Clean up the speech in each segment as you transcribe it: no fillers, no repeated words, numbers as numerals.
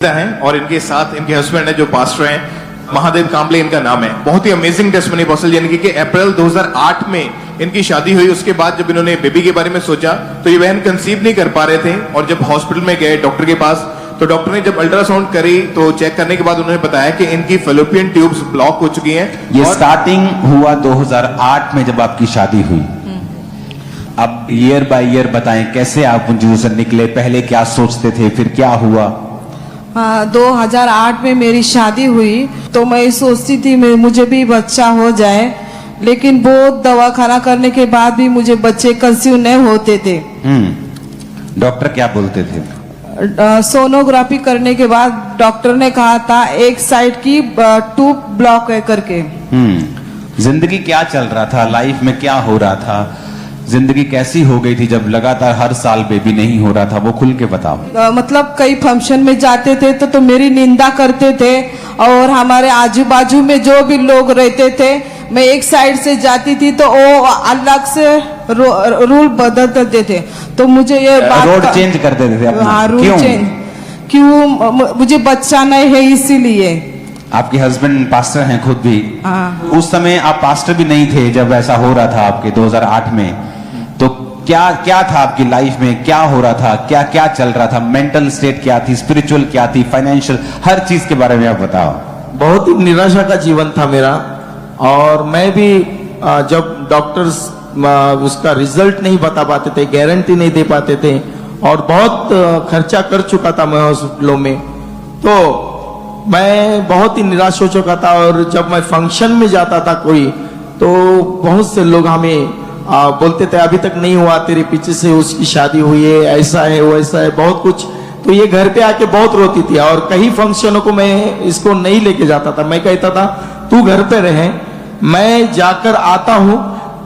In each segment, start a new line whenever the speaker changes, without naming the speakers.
हैं और इनके साथ इनके हस्बैंड है जो पास्टर हैं, महादेव कांबले इनका नाम है। बहुत ही अमेजिंग टेस्टिमनी अपोस्टल, यानी कि अप्रैल 2008 में इनकी शादी हुई। उसके बाद जब इन्होंने बेबी के बारे में सोचा तो ये बहन कंसीव नहीं कर पा रहे थे और जब हॉस्पिटल में गए डॉक्टर के पास तो डॉक्टर ने जब अल्ट्रासाउंड करी तो चेक करने के बाद उन्होंने बताया कि इनकी फैलोपियन ट्यूब्स ब्लॉक हो चुकी हैं।
ये स्टार्टिंग हुआ 2008 में जब आपकी शादी हुई। अब ईयर बाय ईयर बताएं कैसे आप उन चीजों से निकले, पहले क्या सोचते थे, फिर क्या हुआ?
2008 में मेरी शादी हुई तो मैं सोचती थी मुझे भी बच्चा हो जाए, लेकिन बहुत दवाखाना करने के बाद भी मुझे बच्चे कंसीव नहीं होते थे।
डॉक्टर क्या बोलते थे?
सोनोग्राफी करने के बाद डॉक्टर ने कहा था एक साइड की ट्यूब ब्लॉक है करके।
जिंदगी क्या चल रहा था, लाइफ में क्या हो रहा था, जिंदगी कैसी हो गई थी जब लगातार हर साल बेबी नहीं हो रहा था, वो खुल के बताओ।
मतलब कई फंक्शन में जाते थे तो मेरी निंदा करते थे और हमारे आजू बाजू में जो भी लोग रहते थे, मैं एक साइड से जाती थी तो वो अलग से रूल बदलते थे। तो मुझे ये बात
रोड चेंज कर देते थे अपना।
हाँ, रूल चेंज क्यों? मुझे बच्चा नहीं है इसीलिए।
आपके हस्बैंड पास्टर हैं खुद भी।
हाँ।
उस समय आप पास्टर भी नहीं थे जब ऐसा हो रहा था आपके 2008 में। तो क्या क्या था आपकी लाइफ में, क्या हो रहा था, क्या क्या चल रहा था, मेंटल स्टेट क्या थी, स्पिरिचुअल क्या थी, फाइनेंशियल, हर चीज के बारे में आप बताओ।
बहुत ही निराशा का जीवन था मेरा। और मैं भी जब डॉक्टर्स उसका रिजल्ट नहीं बता पाते थे, गारंटी नहीं दे पाते थे और बहुत खर्चा कर चुका था मैं हॉस्पिटलों में, तो मैं बहुत ही निराश हो चुका था। और जब मैं फंक्शन में जाता था कोई, तो बहुत से लोग हमें बोलते थे अभी तक नहीं हुआ, तेरे पीछे से उसकी शादी हुई है, ऐसा है वैसा है, बहुत कुछ। तो ये घर पे आके बहुत रोती थी और कई फंक्शनों को मैं इसको नहीं लेके जाता था। मैं कहता था तू घर पे रहे, मैं जाकर आता हूँ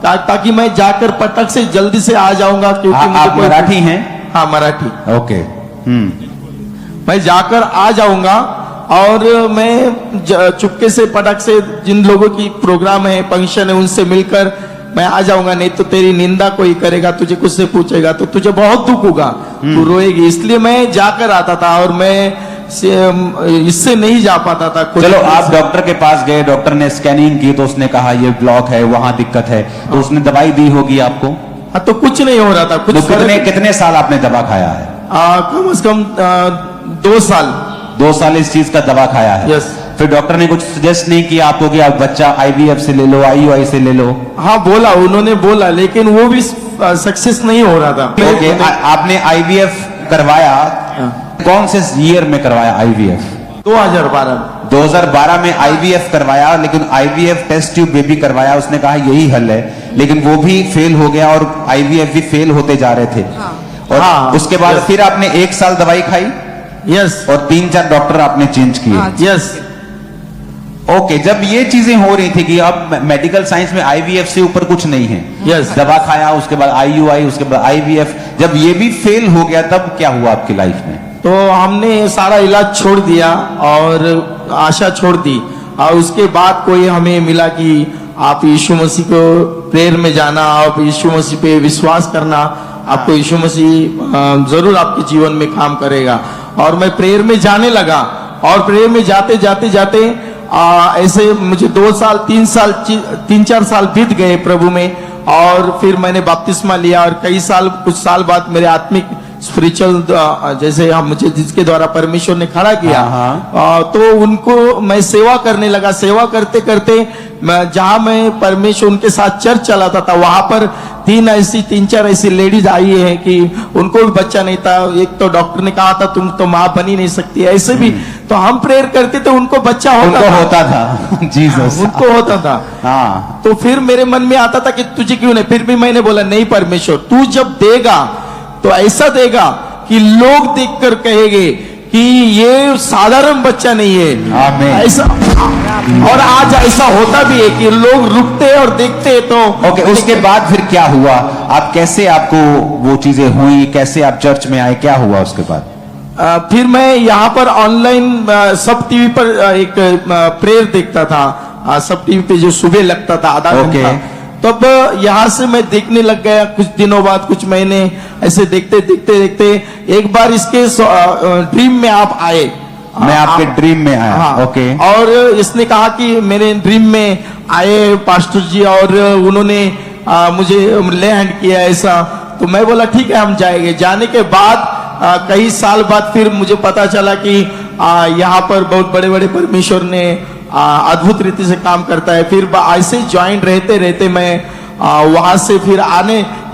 ताकि मैं जाकर पटक से जल्दी से आ जाऊंगा। क्योंकि
आप मराठी हैं?
हाँ, मराठी।
ओके।
मैं जाकर आ जाऊंगा और मैं चुपके से पटक से जिन लोगों की प्रोग्राम है, फंक्शन है, उनसे मिलकर मैं आ जाऊंगा। नहीं तो तेरी निंदा कोई करेगा, तुझे कुछ से पूछेगा तो तुझे बहुत दुख होगा, तू रोएगी। इसलिए मैं जाकर आता था और मैं इससे नहीं जा पाता था।
चलो, आप डॉक्टर के पास गए, डॉक्टर ने स्कैनिंग की तो उसने कहा ये ब्लॉक है, वहां दिक्कत है, तो उसने दवाई दी होगी आपको?
हाँ, तो कुछ नहीं हो रहा था। कुछ
तो कितने साल आपने दवा खाया है?
कम से कम 2 साल।
2 साल इस चीज का दवा खाया है?
यस।
फिर डॉक्टर ने कुछ सजेस्ट नहीं किया आपको कि आप बच्चा IVF से ले लो, IUI से ले लो?
हाँ, बोला, उन्होंने बोला, लेकिन वो भी सक्सेस नहीं हो रहा था।
ओके, आपने IVF करवाया? कौन से ईयर में करवाया IVF? 2012 में IVF करवाया, लेकिन IVF टेस्ट ट्यूब बेबी करवाया, उसने कहा यही हल है, लेकिन वो भी फेल हो गया और IVF भी फेल होते जा रहे थे। और उसके बाद फिर आपने 1 साल दवाई खाई?
यस।
और 3-4 डॉक्टर आपने चेंज किए?
यस।
ओके, जब ये चीजें हो रही थी कि अब मेडिकल साइंस में IVF से ऊपर कुछ नहीं है,
यस,
दवा खाया, उसके बाद IUI, उसके बाद IVF, जब ये भी फेल हो गया तब क्या हुआ आपकी लाइफ में?
तो हमने सारा इलाज छोड़ दिया और आशा छोड़ दी। और उसके बाद कोई हमें मिला कि आप यीशु मसीह को प्रेयर में जाना, आप यीशु मसीह पे विश्वास करना, आपको यीशु मसीह जरूर आपके जीवन में काम करेगा। और मैं प्रेयर में जाने लगा और प्रेयर में जाते जाते जाते ऐसे मुझे 2 साल 3-4 साल बीत गए प्रभु में। और फिर मैंने बपतिस्मा लिया और कुछ साल बाद मेरे आत्मिक स्पिरिचुअल जैसे हम मुझे जिसके द्वारा परमेश्वर ने खड़ा किया, तो उनको मैं सेवा करने लगा। सेवा करते करते जहां मैं परमेश्वर उनके साथ चर्च चलाता था, वहां पर 3-4 ऐसी लेडीज आई है कि उनको भी बच्चा नहीं था। एक तो डॉक्टर ने कहा था तुम तो माँ बनी नहीं सकती, ऐसे भी। तो हम प्रेयर करते थे, उनको बच्चा होता था।
जीसस,
उनको होता था।
हाँ।
तो फिर मेरे मन में आता था कि तुझे क्यों नहीं। फिर भी मैंने बोला नहीं परमेश्वर, तू जब देगा तो ऐसा देगा कि लोग देखकर कहेंगे कि ये साधारण बच्चा नहीं है।
आमीन।
ऐसा, और आज ऐसा होता भी है कि लोग रुकते और देखते। तो
ओके, उसके बाद फिर क्या हुआ? आप कैसे, आपको वो चीजें हुई, कैसे आप चर्च में आए, क्या हुआ उसके बाद?
फिर मैं यहाँ पर ऑनलाइन सब टीवी पर एक प्रेयर देखता था। सब टीवी पे जो सुबह लगता था आधा घंटा, तब यहाँ से मैं देखने लग गया। कुछ दिनों बाद, कुछ महीने ऐसे देखते देखते देखते एक बार इसके ड्रीम में आप आए
मैं आपके ड्रीम में आया।
हाँ,
ओके।
और इसने कहा कि मेरे ड्रीम में आए पास्टर जी और उन्होंने मुझे ले हैंड किया ऐसा। तो मैं बोला ठीक है हम जाएंगे। जाने के बाद कई साल बाद फिर मुझे पता चला कि यहाँ पर बहुत बड़े बड़े परमेश्वर ने अद्भुत रीति से काम करता है। फिर ऐसे ज्वाइंट रहते रहते मैं वहां से फिर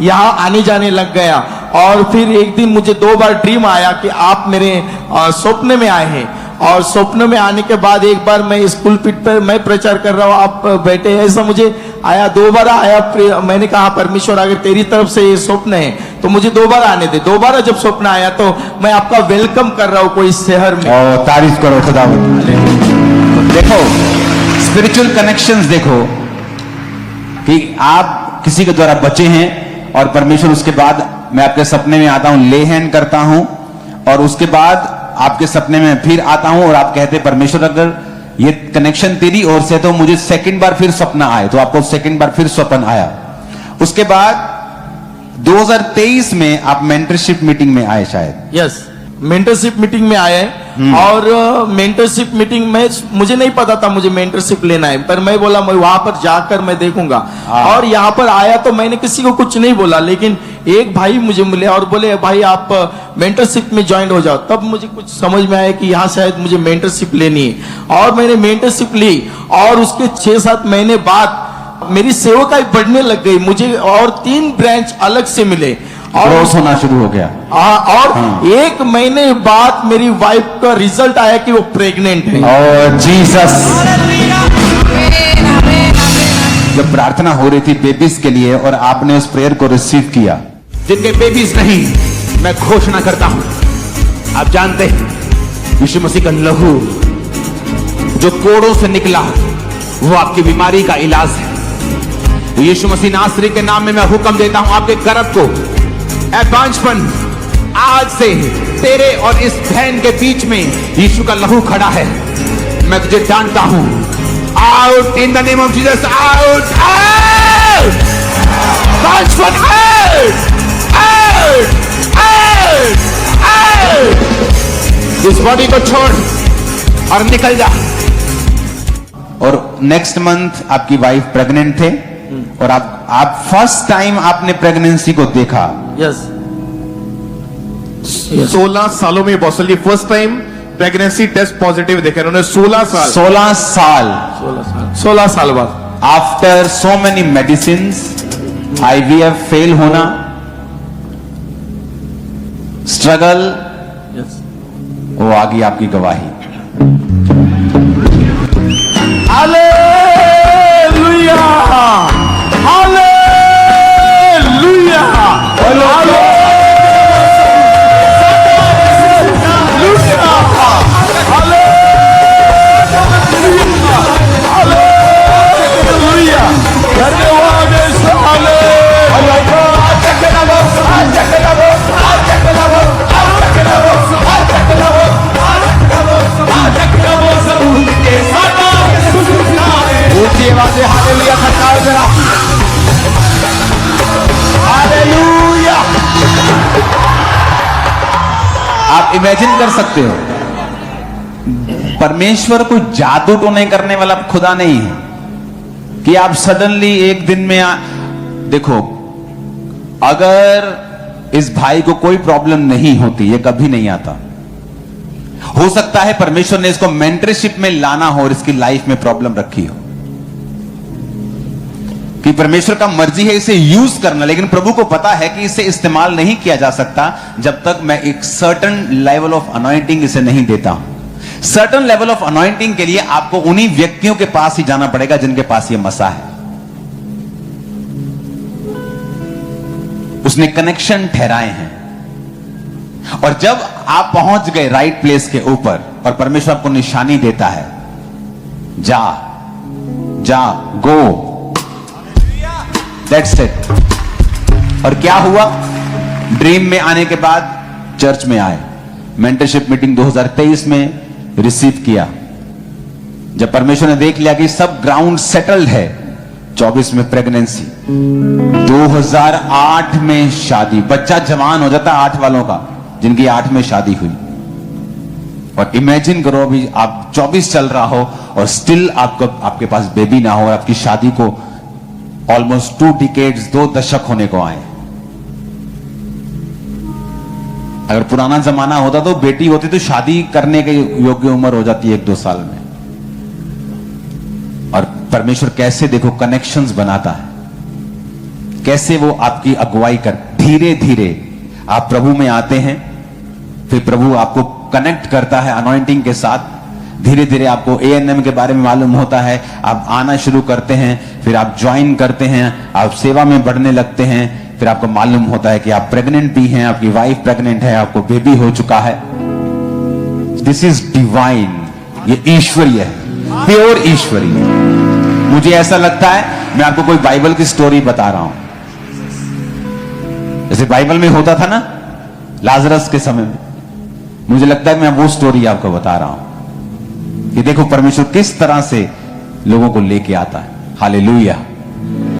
यहाँ आने जाने लग गया। और फिर एक दिन मुझे 2 बार ड्रीम आया कि आप मेरे स्वप्न में आए हैं। और स्वप्न में आने के बाद एक बार मैं स्कूल पीठ पर मैं प्रचार कर रहा हूँ, आप बैठे, ऐसा मुझे आया। 2 बार आया। मैंने कहा परमेश्वर अगर तेरी तरफ से ये स्वप्न है तो मुझे 2 बार आने दे। 2 बार जब स्वप्न आया तो मैं आपका वेलकम कर रहा हूँ कोई शहर में।
और तारीफ करो खुदा। देखो स्पिरिचुअल कनेक्शंस, देखो कि आप किसी के द्वारा बचे हैं और परमेश्वर उसके बाद मैं आपके सपने में आता हूं, ले हैंड करता हूं और उसके बाद आपके सपने में फिर आता हूं और आप कहते परमेश्वर अगर ये कनेक्शन तेरी ओर से तो मुझे सेकंड बार फिर सपना आए, तो आपको सेकंड बार फिर स्वप्न आया। उसके बाद 2023 में आप मेंटरशिप मीटिंग में आए शायद।
यस, मेंटरशिप मीटिंग में आए। और मेंटरशिप मीटिंग में मुझे नहीं पता था मुझे मेंटरशिप लेना है, पर मैं बोला मैं वहां पर जाकर मैं देखूंगा। और यहाँ पर आया तो मैंने किसी को कुछ नहीं बोला, लेकिन एक भाई मुझे मिले और बोले भाई आप मेंटरशिप में ज्वाइन हो जाओ। तब मुझे कुछ समझ में आया कि यहाँ शायद मुझे मेंटरशिप लेनी है। और मैंने मेंटरशिप ली और उसके 6-7 महीने बाद मेरी सेवकाई बढ़ने लग गई। मुझे और 3 ब्रांच अलग से मिले और
ग्रोथ होना शुरू हो गया।
और 1 महीने बाद मेरी वाइफ का रिजल्ट आया कि वो प्रेग्नेंट है।
और जीसस, जब प्रार्थना हो रही थी बेबीज के लिए और आपने उस प्रेयर को रिसीव किया,
जिनके बेबीज नहीं, मैं घोषणा करता हूं, आप जानते हैं यीशु मसीह का लहू जो कोड़ों से निकला वो आपकी बीमारी का इलाज है। यीशु मसीह नासरी के नाम में मैं हुक्म देता हूं आपके गर्भ को, ऐ बांझपन, आज से तेरे और इस बहन के बीच में यीशु का लहू खड़ा है। मैं तुझे जानता हूं, out in the name of Jesus, out, out, बांझपन, आउट, आउट, आउट, आउट। इस बॉडी को छोड़ और निकल जा।
और नेक्स्ट मंथ आपकी वाइफ प्रेग्नेंट थे और आप फर्स्ट टाइम आपने प्रेगनेंसी को देखा।
यस,
16 सालों में apostle ji first time pregnancy test positive देखा उन्होंने। 16 साल
16 साल बाद
after so many medicine, IVF fail होना, स्ट्रगल, वो आ गई आपकी गवाही।
हालेलुया, हालेलुया, हालेलुया, हालेलुया, धन्यवाद यीशु, ऊंची आवाज़ हालेलुया खटकाओ जरा, हालेलुया।
आप इमेजिन कर सकते हो, परमेश्वर कोई जादू टोने करने वाला खुदा नहीं है कि आप सडनली एक दिन में देखो, अगर इस भाई को कोई प्रॉब्लम नहीं होती, ये कभी नहीं आता। हो सकता है परमेश्वर ने इसको मेंटरशिप में लाना हो और इसकी लाइफ में प्रॉब्लम रखी हो, कि परमेश्वर का मर्जी है इसे यूज करना, लेकिन प्रभु को पता है कि इसे इस्तेमाल नहीं किया जा सकता जब तक मैं एक सर्टन लेवल ऑफ अनॉइंटिंग इसे नहीं देता हूं। सर्टन लेवल ऑफ अनॉइंटिंग के लिए आपको उन्हीं व्यक्तियों के पास ही जाना पड़ेगा जिनके पास ये मसा है। उसने कनेक्शन ठहराए हैं और जब आप पहुंच गए राइट प्लेस के ऊपर और परमेश्वर आपको निशानी देता है, जा जा, गो, दैट्स इट। और क्या हुआ? ड्रीम में आने के बाद चर्च में आए, मेंटरशिप मीटिंग 2023 में रिसीव किया। जब परमेश्वर ने देख लिया कि सब ग्राउंड सेटल्ड है, 24 में प्रेगनेंसी, 2008 में शादी, बच्चा जवान हो जाता 8 वालों का, जिनकी 8 में शादी हुई। और इमेजिन करो अभी आप 24 चल रहा हो और स्टिल आपके पास बेबी ना हो और आपकी शादी को ऑलमोस्ट 2 डिकेड्स 2 दशक होने को आए। अगर पुराना जमाना होता तो बेटी होती तो शादी करने के योग्य उम्र हो जाती है 1-2 साल में। और परमेश्वर कैसे देखो कनेक्शंस बनाता है, कैसे वो आपकी अगुवाई कर, धीरे धीरे आप प्रभु में आते हैं, फिर प्रभु आपको कनेक्ट करता है अनॉइंटिंग के साथ। धीरे धीरे आपको ANM के बारे में मालूम होता है, आप आना शुरू करते हैं, फिर आप ज्वाइन करते हैं, आप सेवा में बढ़ने लगते हैं, फिर आपको मालूम होता है कि आप प्रेग्नेंट भी हैं, आपकी वाइफ प्रेग्नेंट है, आपको बेबी हो चुका है। दिस इज डिवाइन, ये ईश्वरीय है, प्योर ईश्वरीय। मुझे ऐसा लगता है मैं आपको कोई बाइबल की स्टोरी बता रहा हूं, जैसे बाइबल में होता था ना लाजरस के समय में। मुझे लगता है मैं वो स्टोरी आपको बता रहा हूं कि देखो परमेश्वर किस तरह से लोगों को लेके आता है। हालेलुया।